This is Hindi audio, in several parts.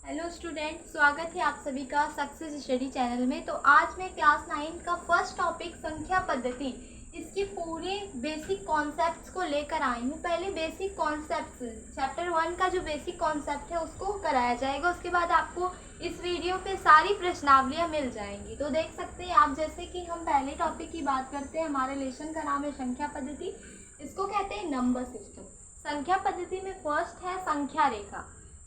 हेलो स्टूडेंट, स्वागत है आप सभी का सक्सेस स्टडी चैनल में। तो आज मैं क्लास 9 का फर्स्ट टॉपिक संख्या पद्धति, इसके पूरे बेसिक कॉन्सेप्ट्स को लेकर आई हूँ। पहले बेसिक कॉन्सेप्ट्स चैप्टर 1 का जो बेसिक कॉन्सेप्ट है उसको कराया जाएगा, उसके बाद आपको इस वीडियो पे सारी प्रश्नावलियाँ मिल जाएंगी। तो देख सकते हैं आप, जैसे कि हम पहले टॉपिक की बात करते हैं, हमारे लेसन का नाम है संख्या पद्धति। इसको कहते हैं नंबर सिस्टम। संख्या पद्धति में फर्स्ट है संख्या रेखा।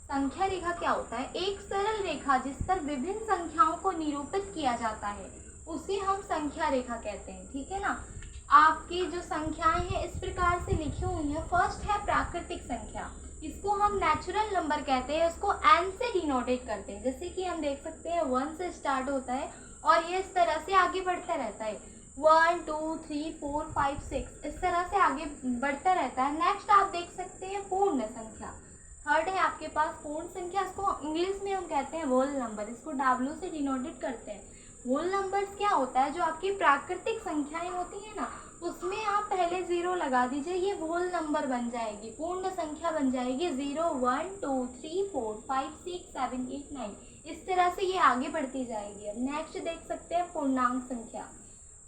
संख्या रेखा क्या होता है? एक सरल रेखा जिस पर विभिन्न संख्याओं को निरूपित किया जाता है उसे हम संख्या रेखा कहते हैं। ठीक है ना। आपकी जो संख्याएं हैं इस प्रकार से लिखी हुई हैं। फर्स्ट है प्राकृतिक संख्या, इसको हम नेचुरल नंबर कहते हैं, उसको n से डिनोटेट करते हैं। जैसे कि हम देख सकते हैं 1 से स्टार्ट होता है और ये इस तरह से आगे बढ़ता रहता है, 1 2 3 4 5 6 इस तरह से आगे बढ़ता रहता है। नेक्स्ट आप देख सकते हैं पूर्ण संख्या। थर्ड है आपके पास पूर्ण संख्या, इसको इंग्लिश में हम कहते हैं होल नंबर, इसको W से डिनोटेड करते हैं। होल नंबर्स क्या होता है? जो आपकी प्राकृतिक संख्याएं होती है ना, उसमें आप पहले 0 लगा दीजिए, ये होल नंबर बन जाएगी, पूर्ण संख्या बन जाएगी। 0 1 2 3 4 5 6 7 8 9 इस तरह से ये आगे बढ़ती जाएगी। अब नेक्स्ट देख सकते हैं पूर्णांक संख्या।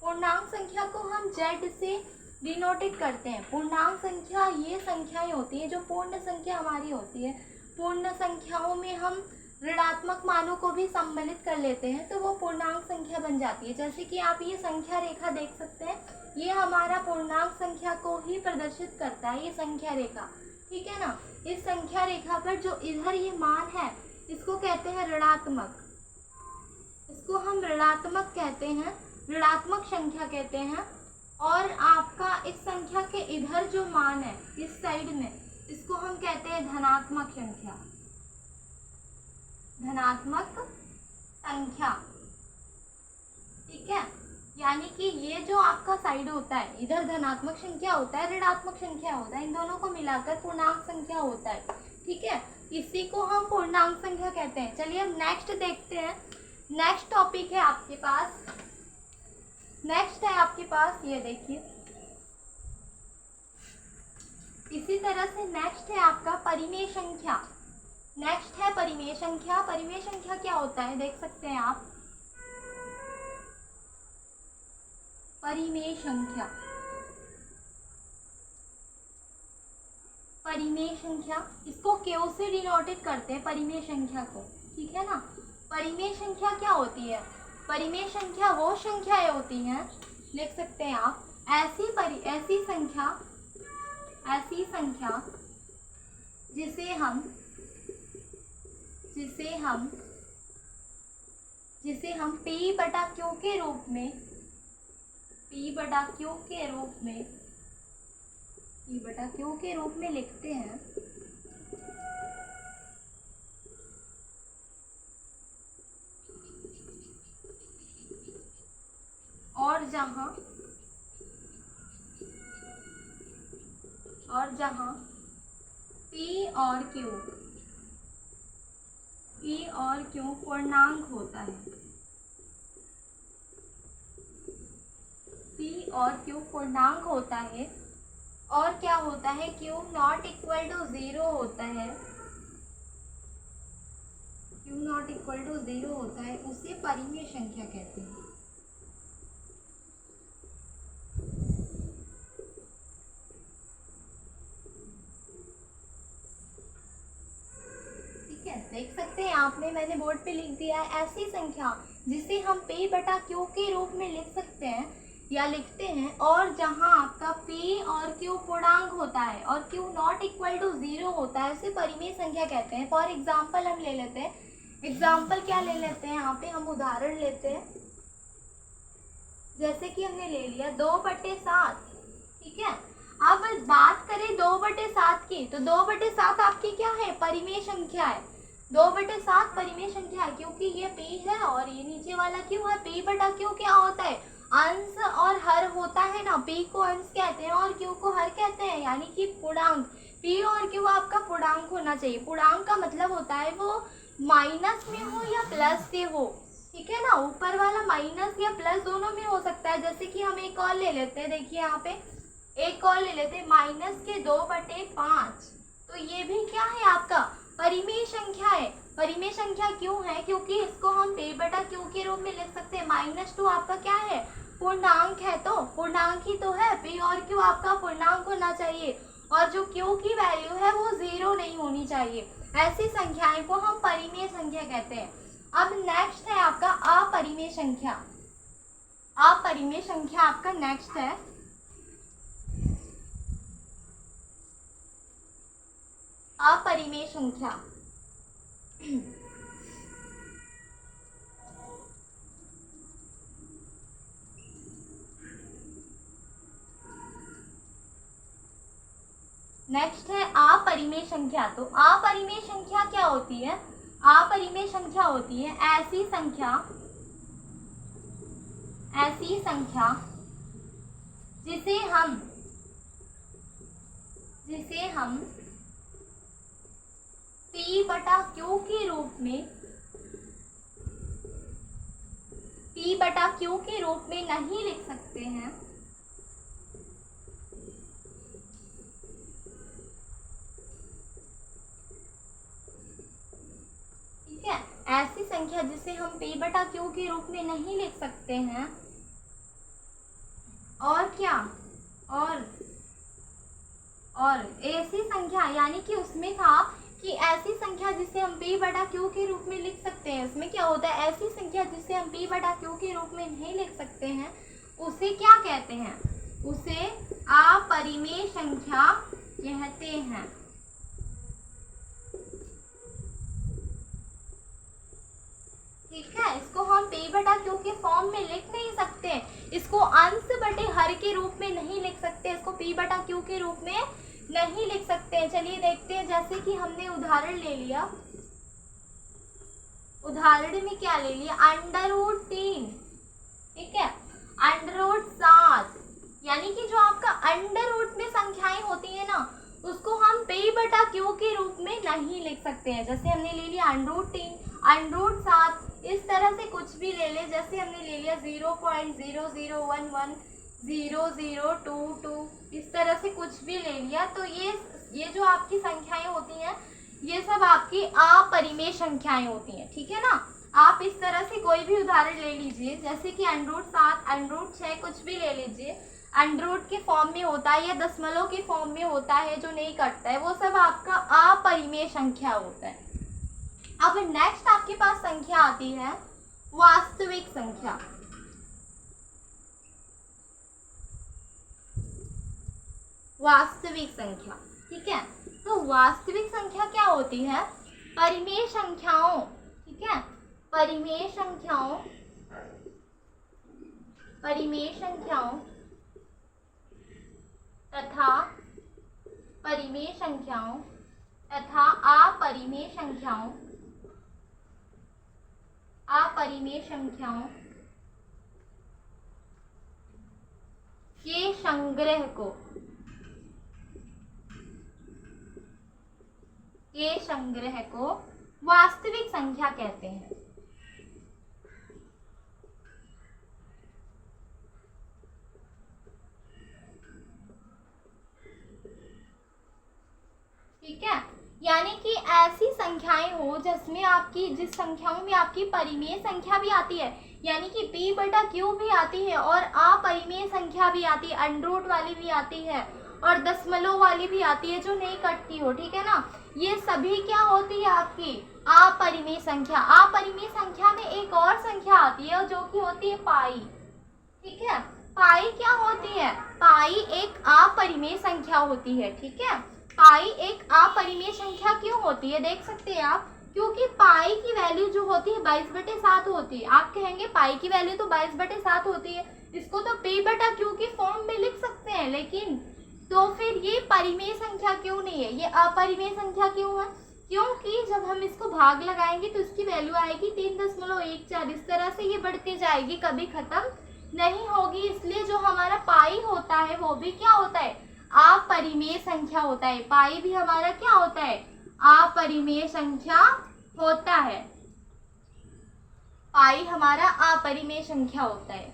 पूर्णांक संख्या को हम Z से डिनोटेड करते हैं। पूर्णांक संख्या ये संख्याएं होती है जो पूर्ण संख्या हमारी होती है। पूर्ण संख्याओं में हम ऋणात्मक मानों को भी सम्मिलित कर लेते हैं तो वो पूर्णांक संख्या बन जाती है। जैसे कि आप ये संख्या रेखा देख सकते हैं, ये हमारा पूर्णांक संख्या को ही प्रदर्शित करता है, ये संख्या रेखा। ठीक है ना। इस संख्या रेखा पर जो इधर ये मान है इसको कहते हैं ऋणात्मक, इसको हम ऋणात्मक कहते हैं, ऋणात्मक संख्या कहते हैं। और आपका इस संख्या के इधर जो मान है इस साइड में, इसको हम कहते हैं धनात्मक संख्या, धनात्मक संख्या। ठीक है। यानी कि ये जो आपका साइड होता है, इधर धनात्मक संख्या होता है, ऋणात्मक संख्या होता है, इन दोनों को मिलाकर पूर्णांक संख्या होता है। ठीक है। इसी को हम पूर्णांक संख्या कहते हैं। चलिए अब नेक्स्ट देखते हैं। नेक्स्ट टॉपिक है आपके पास, नेक्स्ट है आपके पास, ये देखिए इसी तरह से नेक्स्ट है आपका परिमेय संख्या। नेक्स्ट है परिमेय संख्या। परिमेय संख्या क्या होता है देख सकते हैं आप। परिमेय संख्या, परिमेय संख्या, इसको Q से डिनोटेड करते हैं परिमेय संख्या को। ठीक है ना। परिमेय संख्या क्या होती है? परिमेय संख्या वो संख्याएं होती हैं, लिख सकते हैं आप, ऐसी संख्या जिसे हम P बटा Q के रूप में, P बटा Q के रूप में लिखते हैं। और जहाँ P और Q पूर्णांक होता है, P और Q पूर्णांक होता है, और क्या होता है, Q नॉट इक्वल टू 0 होता है, Q नॉट इक्वल टू 0 होता है, उसे परिमेय संख्या कहते हैं। देख सकते हैं आपने, मैंने बोर्ड पे लिख दिया है, ऐसी संख्या जिसे हम P बटा Q के रूप में लिख सकते हैं या लिखते हैं, और जहां आपका P और Q पूर्णांक होता है और Q नॉट इक्वल टू 0 होता है, उसे परिमेय संख्या कहते हैं। फॉर एग्जाम्पल हम ले लेते हैं, एग्जाम्पल क्या ले लेते हैं, यहाँ पे हम उदाहरण लेते हैं। जैसे कि हमने ले लिया 2/7। ठीक है। अब बात करें 2/7 की, तो 2/7 आपकी क्या है? परिमेय संख्या है। 2/7 परिमेय संख्या है क्योंकि ये P है और ये नीचे वाला Q है। P बटा Q क्या होता है? अंश और हर होता है ना। P को अंश कहते हैं और Q को हर कहते हैं, यानी कि पूर्णांक। P और Q आपका पूर्णांक होना चाहिए। पूर्णांक का मतलब होता है वो माइनस में हो या प्लस से हो। ठीक है ना। ऊपर वाला माइनस या प्लस दोनों में हो सकता है। जैसे कि हम एक और ले लेते हैं, देखिए यहाँ पे एक और ले लेते हैं, -2/5। तो ये भी क्या है आपका परिमेय संख्या है। परिमेय संख्या क्यों है? क्योंकि इसको हम p बटा q के रूप में लिख सकते हैं। -2 आपका क्या है? पूर्णांक है, तो पूर्णांक ही तो है। p और q आपका पूर्णांक होना चाहिए और जो q की वैल्यू है वो 0 नहीं होनी चाहिए। ऐसी संख्याएं को हम परिमेय संख्या कहते हैं। अब नेक्स्ट है आपका अपरिमेय संख्या। अपरिमेय संख्या आपका नेक्स्ट है। अपरिमेय संख्या नेक्स्ट है अपरिमेय संख्या। तो अपरिमेय संख्या क्या होती है? अपरिमेय संख्या होती है ऐसी संख्या जिसे हम p बटा q के रूप में नहीं लिख सकते हैं। ठीक है, ऐसी संख्या जिसे हम p बटा q के रूप में नहीं लिख सकते हैं। और क्या? और ऐसी संख्या, यानी कि उसमें था कि ऐसी संख्या जिसे हम p बटा q के रूप में लिख सकते हैं। उसमें क्या होता है? ऐसी संख्या जिसे हम p बटा q के रूप में नहीं लिख सकते हैं उसे क्या कहते हैं? उसे अपरिमेय संख्या कहते हैं। ठीक है, इसको हम p बटा q के फॉर्म में लिख नहीं सकते। इसको अंश बटे हर के रूप में नहीं लिख सकते। इसको p बटा q के रूप में नहीं लिख सकते। चलिए देखते हैं, जैसे कि हमने उदाहरण ले लिया। उदाहरण में क्या ले लिया? √3। ठीक है, √7, यानी कि जो आपका अंडर रूट में संख्याएं होती है ना, उसको हम p बटा q के रूप में नहीं लिख सकते हैं। जैसे हमने ले लिया √3, √7, इस तरह से कुछ भी ले ले। जैसे हमने ले लिया 0.0011, 0022, इस तरह से कुछ भी ले लिया, तो ये जो आपकी संख्याएं होती हैं ये सब आपकी अपरिमेय संख्याएं होती हैं। ठीक है ना, आप इस तरह से कोई भी उदाहरण ले लीजिए, जैसे कि √7, √6, कुछ भी ले लीजिए। अंडर के फॉर्म में होता है या दशमलव के फॉर्म में होता है जो नहीं कटता है, वो सब आपका अपरिमेय संख्या होता है। अब नेक्स्ट आपके पास संख्या आती है वास्तविक संख्या। वास्तविक संख्या, ठीक है। तो वास्तविक संख्या क्या होती है? परिमेय संख्याओं, ठीक है, परिमेय संख्याओं तथा परिमेय संख्याओं तथा अपरिमेय संख्याओं के संग्रह को वास्तविक संख्या कहते हैं। ठीक है, यानी कि ऐसी संख्याएं हो जिस संख्याओं में आपकी परिमेय संख्या भी आती है, यानी कि p बटा q भी आती है और अपरिमेय संख्या भी आती है, अंडर रूट वाली भी आती है और दशमलव वाली भी आती है जो नहीं कटती हो। ठीक है ना, ये सभी क्या होती है? आपकी अपरिमेय संख्या। अपरिमेय संख्या में एक और संख्या आती है जो कि होती है पाई। ठीक है, पाई क्या होती है? पाई एक अपरिमेय संख्या होती है। ठीक है, पाई एक अपरिमेय संख्या क्यों होती है? देख सकते हैं आप, क्योंकि पाई की वैल्यू जो होती है 22/7 होती है। आप कहेंगे पाई की वैल्यू तो 22/7 होती है, इसको तो p बटा q के फॉर्म में लिख सकते हैं, लेकिन तो फिर ये परिमेय संख्या क्यों नहीं है? ये अपरिमेय संख्या क्यों है? क्योंकि जब हम इसको भाग लगाएंगे तो इसकी वैल्यू आएगी 3.14। इस तरह से ये बढ़ती जाएगी, कभी खत्म नहीं होगी। इसलिए जो हमारा पाई होता है वो भी क्या होता है? अपरिमेय संख्या होता है। पाई भी हमारा क्या होता है? अपरिमेय संख्या होता है। पाई हमारा अपरिमेय संख्या होता है।